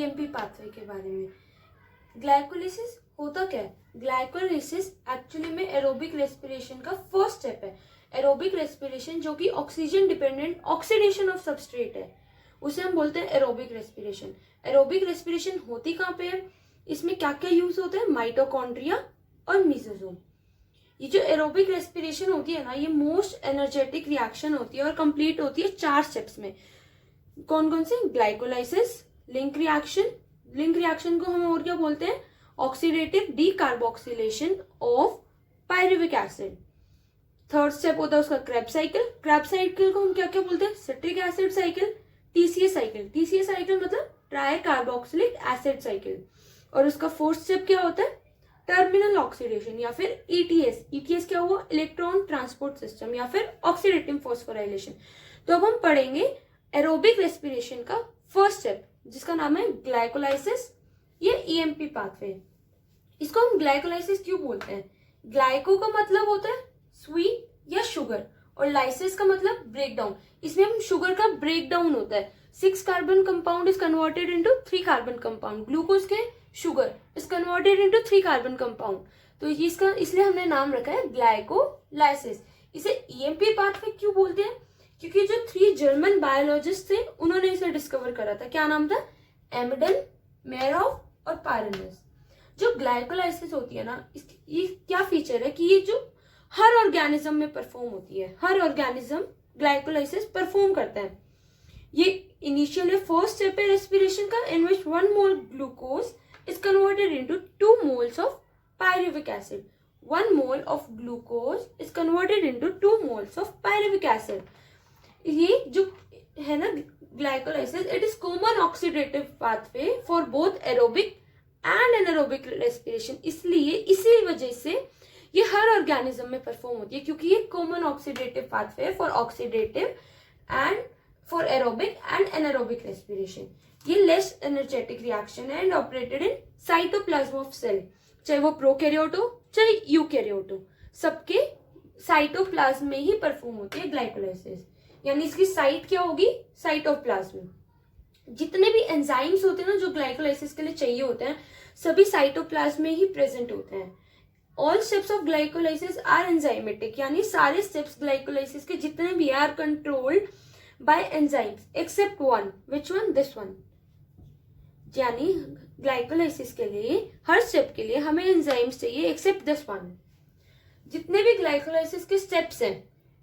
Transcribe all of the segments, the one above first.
EMP pathway के बारे में। ग्लाइकोलाइसिस होता क्या है? ग्लाइकोलाइसिस एक्चुअली में एरोबिक रेस्पिरेशन का फर्स्ट स्टेप है। एरोबिक रेस्पिरेशन जो कि oxygen dependent oxidation of substrate है, उसे हम बोलते हैं एरोबिक रेस्पिरेशन। एरोबिक रेस्पिरेशन होती कहाँ पे है? इसमें क्या क्या यूज होता है? माइटोकॉन्ड्रिया और मेसोसोम। ये जो एरोबिक रेस्पिरेशन होती है ना, ये मोस्ट एनर्जेटिक रिएक्शन होती है और कंप्लीट होती है 4 स्टेप्स में। कौन कौन से? Glycolysis, link reaction, link reaction को हम और क्या बोलते हैं? Oxidative decarboxylation of pyruvic acid. Third step होता है उसका क्रेब्स साइकिल। क्रेब्स साइकिल को हम क्या क्या बोलते हैं? Citric acid cycle, TCS cycle. TCS cycle मतलब ट्राई कार्बोक्सिलिक एसिड साइकिल। और उसका फोर्थ स्टेप क्या होता है? टर्मिनल ऑक्सीडेशन या फिर ईटीएस। ईटीएस क्या हुआ? इलेक्ट्रॉन ट्रांसपोर्ट सिस्टम या फिर ऑक्सीडेटिव फॉस्फोराइलेशन। तो अब हम पढ़ेंगे एरोबिक रेस्पिरेशन का फर्स्ट स्टेप जिसका नाम है ग्लाइकोलाइसिस या ईएमपी पाथवे। इसको हम ग्लाइकोलाइसिस क्यों बोलते हैं? ग्लाइको का मतलब होता है स्वीट या शुगर और लाइसिस का मतलब ब्रेक डाउन। इसमें हम शुगर का ब्रेक डाउन होता है। 6 carbon compound is converted into 3 carbon compound. Glucose के sugar is converted into 3 carbon compound. तो इसका इसलिए हमने नाम रखा है ग्लाइकोलाइसिस। इसे ईएमपी पाथवे क्यों बोलते हैं? क्योंकि जो 3 जर्मन बायोलॉजिस्ट थे उन्होंने इसे डिस्कवर करा था। क्या नाम था? एमडन, मेयरहोफ और पायरनस। जो ग्लाइकोलाइसिस होती है ना, ये क्या फीचर है कि ये जो हर ऑर्गेनिज्म में परफॉर्म होती है। हर ऑर्गेनिज्म ग्लाइकोलाइसिस परफॉर्म करता है। ये इनिशियली फर्स्ट स्टेप है रेस्पिरेशन का, इन विच 1 मोल glucose is converted into 2 moles of pyruvic acid. 1 mole of glucose is converted into 2 moles of pyruvic acid. ये जो है ना glycolysis, it is common oxidative pathway for both aerobic and anaerobic respiration. इसलिए इसी वजह से ये हर ऑर्गेनिज्म में परफॉर्म होती है, क्योंकि ये common oxidative pathway for oxidative and for aerobic and anaerobic respiration. ये लेस एनर्जेटिक रिएक्शन है and operated in cytoplasm of cell, चाहे वो प्रोकैरियोट हो चाहे यूकैरियोट हो, सबके साइटोप्लाज्म में ही परफॉर्म होती है ग्लाइकोलाइसिस। यानी इसकी साइट क्या होगी? साइटोप्लाज्म। जितने भी एंजाइम्स होते हैं ना जो ग्लाइकोलाइसिस के लिए चाहिए होते हैं, सभी साइटोप्लाज्म में ही प्रेजेंट होते हैं। All steps of glycolysis are enzymatic, यानी सारे स्टेप्स ग्लाइकोलाइसिस के जितने भी are controlled by enzymes except one. Which one? This one. यानी ग्लाइकोलाइसिस के लिए हर स्टेप के लिए हमें एंजाइम्स चाहिए एक्सेप्ट दिस वन। जितने भी ग्लाइकोलाइसिस के स्टेप्स हैं,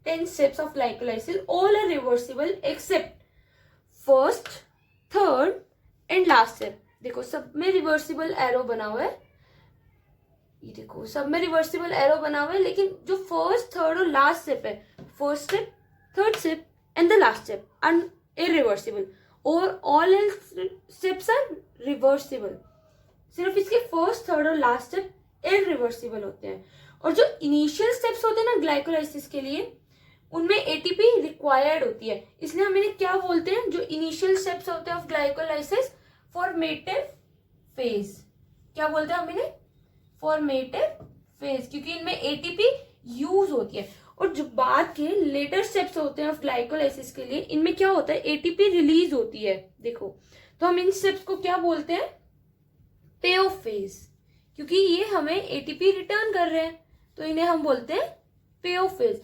10 steps of glycolysis, all are reversible except first, third and last step. देखो सब में रिवर्सिबल एरो बना हुआ है, ये देखो सब में रिवर्सिबल एरो बना हुआ है, लेकिन जो फर्स्ट, थर्ड और लास्ट स्टेप है, first step, third step and the last step are irreversible और ऑल स्टेप्स आर रिवर्सिबल। सिर्फ इसके फर्स्ट, थर्ड और लास्ट स्टेप इरिवर्सिबल होते हैं। और जो इनिशियल स्टेप्स होते हैं ना ग्लाइकोलाइसिस के लिए, उनमें एटीपी रिक्वायर्ड होती है। इसलिए हम इन्हें क्या बोलते हैं? जो इनिशियल स्टेप्स होते हैं ऑफ ग्लाइकोलाइसिस, फॉर्मेटिव फेज। क्या बोलते हैं हम इन्हें? फॉर्मेटिव फेज, क्योंकि इनमें एटीपी यूज होती है। और जो बाद के लेटर स्टेप्स होते हैं ऑफ ग्लाइकोलाइसिस के लिए, इनमें क्या होता है? एटीपी रिलीज होती है। देखो, तो हम इन स्टेप्स को क्या बोलते हैं? पे ऑफ फेज, क्योंकि ये हमें एटीपी रिटर्न कर रहे हैं, तो इन्हें हम बोलते हैं पे ऑफ फेज।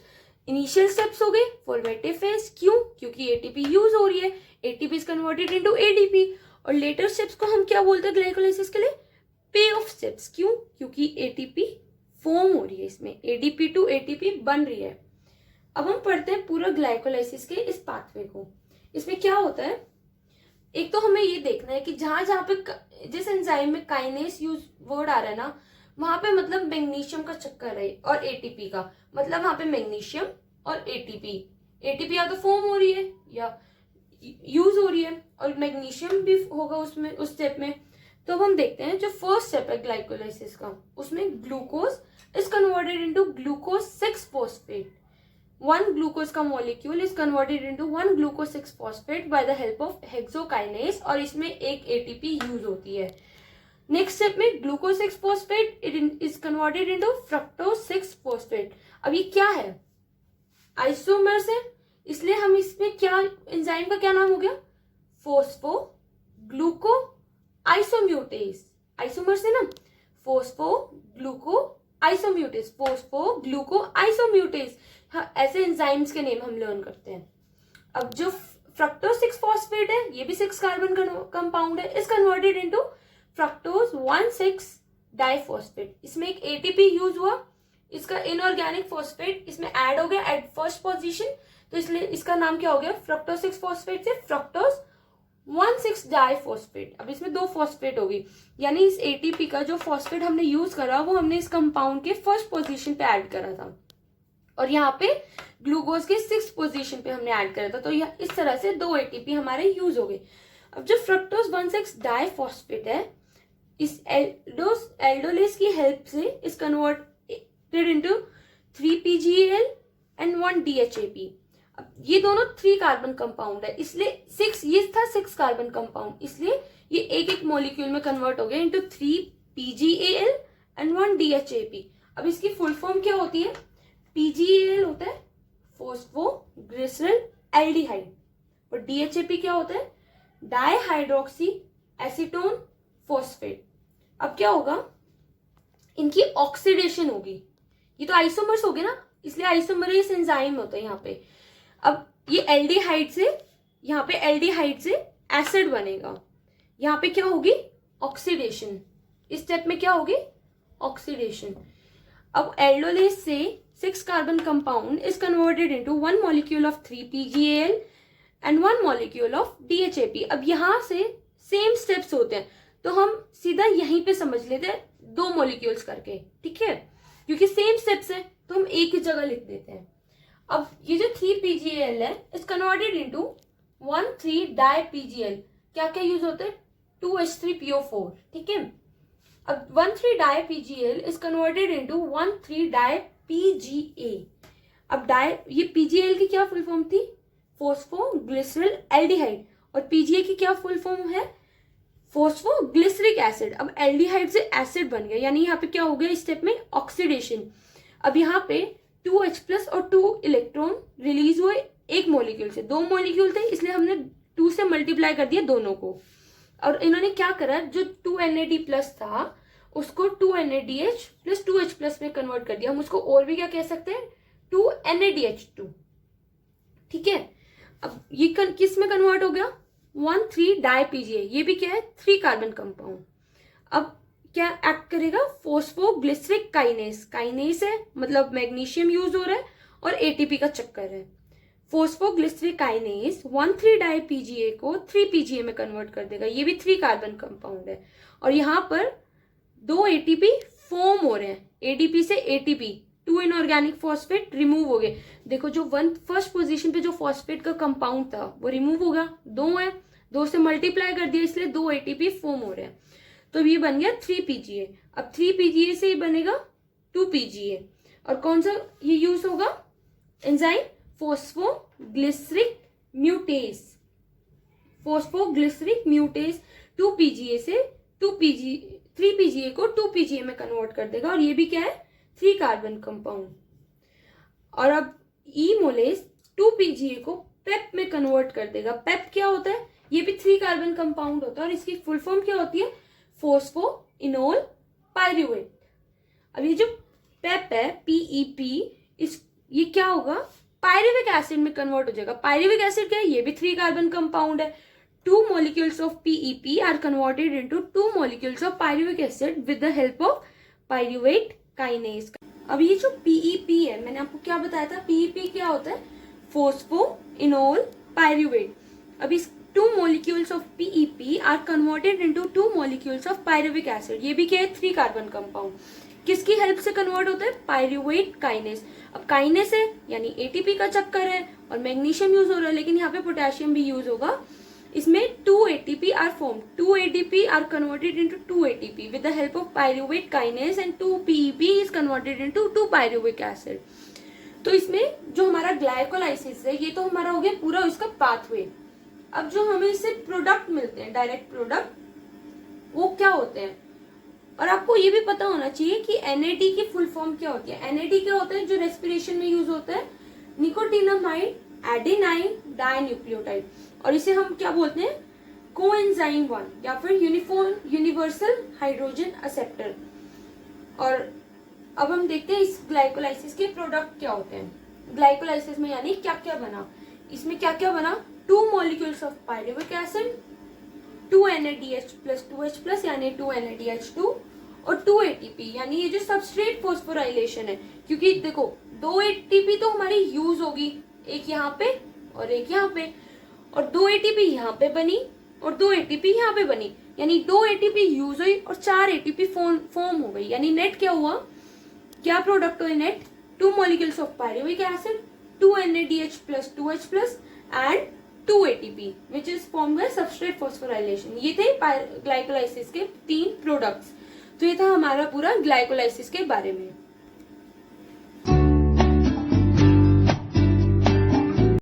इनिशियल स्टेप्स हो गए फॉर्मेटिव फेज, क्यों? क्योंकि एटीपी यूज हो रही है, ATP is converted into ADP. और लेटर स्टेप्स को हम क्या बोलते हैं ग्लाइकोलाइसिस के लिए? पे ऑफ स्टेप्स, क्यों? क्योंकि एटीपी फॉर्म हो रही है, इसमें एडीपी टू एटीपी बन रही है। अब हम पढ़ते हैं पूरा ग्लाइकोलाइसिस के इस पाथवे को। इसमें क्या होता है? एक तो हमें ये देखना है कि जहां जहां पे जिस एंजाइम में काइनेस यूज वर्ड आ रहा है ना, वहां पे मतलब मैग्नीशियम का चक्कर है और एटीपी का, मतलब वहां पे मैग्नीशियम और एटीपी या तो फॉर्म हो रही है या यूज हो रही है, और मैग्नीशियम भी होगा उसमें उस स्टेप में। तो अब हम देखते हैं जो फर्स्ट स्टेप है ग्लाइकोलाइसिस का, उसमें glucose is converted into glucose 6 phosphate. 1 glucose का molecule is converted into 1 glucose 6 phosphate by the help of hexokinase, और इसमें एक एटीपी यूज होती है। नेक्स्ट स्टेप में glucose 6 phosphate it is converted into fructose 6 phosphate. अब ये क्या है? आइसोमर्स है, इसलिए हम इसमें क्या एंजाइम का क्या नाम हो गया? फोस्फो ग्लूको आइसोम्यूटेज, आइसोमर से ना, फोस्फो ग्लूको आइसोम्यूटेज, फोस्फो ग्लूको आइसोम्यूटेज, हाँ ऐसे एंजाइम्स के नेम हम लर्न करते हैं। अब जो फ्रक्टोज 6 फॉस्फेट है, ये भी 6 कार्बन कंपाउंड है, is converted into fructose 1,6 diphosphate. इसमें एक एटीपी यूज हुआ, इसका इनऑर्गेनिक फॉस्फेट इसमें ऐड हो गया एट फर्स्ट पोजीशन, तो इसलिए इसका नाम क्या हो गया, फ्रक्टोज 6 फॉस्फेट से फ्रक्टोज 1,6 डाइफॉस्फेट। अब इसमें 2 फॉस्फेट होगी, यानी इस एटीपी का जो फॉस्फेट हमने यूज करा वो हमने इस कंपाउंड के फर्स्ट पोजीशन पे ऐड करा था, और यहाँ पे ग्लूकोज के 6th पोजीशन पे हमने ऐड करा था। तो यह इस तरह से 2 एटीपी हमारे यूज हो गए। अब जो फ्रक्टोज 1,6 डाइफॉस्फेट है, इस एल्डोलेस की हेल्प से इस converted into 3 PgAl and 1 DHAP। अब ये दोनों 3 कार्बन कंपाउंड है, इसलिए 6, ये था 6 कार्बन कंपाउंड, इसलिए ये एक एक मॉलिक्यूल में कन्वर्ट हो गया इनटू 3 PgAl एंड 1 DHAP। अब इसकी फुल फॉर्म क्या होती है, PgAl होता है फोस्फोग्लिसरल एल्डिहाइड, और DHAP क्या होता है, डाइहाइड्रोक्सी एसीटोन फॉस्फेट। अब क्या होगा, इनकी ऑक्सीडेशन होगी, ये तो आइसोमर्स हो गए ना, इसलिए आइसोमरेज एंजाइम होता है यहाँ पे। अब ये एल्डिहाइड से, यहाँ पे एल्डिहाइड से एसिड बनेगा, यहाँ पे क्या होगी, ऑक्सीडेशन। इस स्टेप में क्या होगी, ऑक्सीडेशन। अब एल्डोलेस से 6 carbon compound is converted into 1 molecule of 3 PgAl and 1 molecule of DHAP। अब यहां से सेम स्टेप्स होते हैं, तो हम सीधा यहीं पे समझ लेते हैं 2 मॉलिक्यूल्स करके, ठीक है, क्योंकि सेम स्टेप्स है तो हम एक ही जगह लिख देते हैं। अब ये जो 3 PgAl है is converted into 1,3 di PgAl। क्या क्या यूज होते हैं, 2H3PO4, ठीक है। अब 1,3 di PgAl is converted into 1,3 di PGA। अब ये PgAl की क्या फुल फॉर्म थी, फोस्फोग्लिसरल एल्डिहाइड, और PGA की क्या फुल फॉर्म है, फोस्फोग्लिसरिक एसिड। अब एल्डिहाइड से एसिड बन गया, यानी यहाँ पे क्या हो गया, इस स्टेप में ऑक्सीडेशन। अब यहाँ पे 2H+ और 2 इलेक्ट्रॉन रिलीज हुए एक मॉलिक्यूल से, 2 मॉलिक्यूल थे इसलिए हमने 2 से मल्टीप्लाई कर दिया दोनों को, और इन्होंने क्या करा, जो 2NAD+ था उसको 2NADH प्लस 2H+ में कन्वर्ट कर दिया। हम उसको और भी क्या कह सकते हैं, 2NADH2, ठीक है। अब ये किस में कन्वर्ट हो गया, 1,3 डाई PGA, ये भी क्या है, 3 कार्बन कंपाउंड। अब क्या एक्ट करेगा, फोस्फोग्लिसरिक काइनेस, काइनेस है मतलब मैग्नीशियम यूज हो रहा है और ATP का चक्कर है। फोस्फोग्लिसरिक काइनेस 1,3 डाई PGA को 3 PGA में कन्वर्ट कर देगा, ये भी 3 कार्बन कंपाउंड है, और यहाँ पर 2 ATP फॉर्म हो रहे हैं, ADP से ATP, 2 इनऑर्गेनिक फॉस्फेट रिमूव हो गए। देखो जो फर्स्ट पोजीशन पे जो फॉस्फेट का कंपाउंड था वो रिमूव होगा, 2 है, 2 से मल्टीप्लाई कर दिया इसलिए 2 ATP फॉर्म हो रहे हैं, तो ये बन गया 3 PGA। अब 3 PGA से बनेगा 2 PGA, और कौन सा ये यूज होगा, एंजाइम फोस्फोग्लिसरिक म्यूटेज, फोस्फोग्लिसरिक म्यूटेज 2 PGA से 3 PGA को 2 PGA में कन्वर्ट कर देगा, और ये भी क्या है, 3 कार्बन कंपाउंड। और अब इमोलेस 2 PGA को पेप में कन्वर्ट कर देगा। पेप क्या होता है, ये भी 3 कार्बन कंपाउंड होता है, और इसकी फुल फॉर्म क्या होती है, फोस्फोइनोल पायरुवेट। अब ये जो पेप है, PEP, ये क्या होगा, पायरुविक एसिड में कन्वर्ट हो जाएगा। पायरुविक एसिड क्या है, ये भी 3 कार्बन कंपाउंड है। 2 molecules of PEP are converted into 2 molecules of pyruvic acid with the help of pyruvate kinase। अब ये जो PEP है, मैंने आपको क्या बताया था, PEP क्या होता है, फोस्फोइनोल पायरुवेट। अब इस 2 molecules of PEP are converted into 2 molecules of pyruvic acid, ये भी क्या है, 3 कार्बन कंपाउंड। किसकी हेल्प से कन्वर्ट होता है, पायरुवेट काइनेस। अब काइनेस है यानी ATP का चक्कर है, और मैग्नीशियम यूज हो रहा है, लेकिन यहाँ पे पोटेशियम भी यूज होगा। इसमें 2 ATP are formed, 2 ATP are converted into 2 ATP with the help of pyruvate kinase, and 2 PEP is converted into 2 pyruvic acid। तो इसमें जो हमारा ग्लाइकोलाइसिस है, ये तो हमारा हो गया पूरा इसका पाथवे। अब जो हमें इससे प्रोडक्ट मिलते हैं, डायरेक्ट प्रोडक्ट, वो क्या होते हैं, और आपको ये भी पता होना चाहिए कि NAD की फुल फॉर्म क्या होती है। NAD क्या होता है, जो रेस्पिरेशन में यूज होता है, निकोटिनामाइड एडेनाइन डाइन्यूक्लियोटाइड, और इसे हम क्या बोलते हैं, कोएंजाइम 1 या फिर यूनिवर्सल हाइड्रोजन एक्सेप्टर। और अब हम देखते हैं इस ग्लाइकोलाइसिस के प्रोडक्ट क्या होते हैं। ग्लाइकोलाइसिस में यानी क्या क्या बना, इसमें क्या क्या बना, 2 molecules of pyruvic acid, 2 NADH plus 2H plus यानी 2 NADH2 और 2 ATP यानी ये जो सबस्ट्रेट फॉस्फोराइलेशन है, क्योंकि देखो 2 ATP तो हमारी यूज होगी, एक यहाँ पे और एक यहाँ पे, और 2 ATP यहाँ पे बनी और 2 ATP यहाँ पे बनी, यानी 2 ATP यूज हुई और 4 ATP फॉर्म हो गई, यानी नेट क्या हुआ, क्या प्रोडक्ट हुए net, 2 molecules of pyruvic acid, 2 NADH plus 2H plus and 2 ATP which is form by substrate phosphorylation. ये थे ग्लाइकोलाइसिस के 3 प्रोडक्ट्स। तो ये था हमारा पूरा ग्लाइकोलाइसिस के बारे में।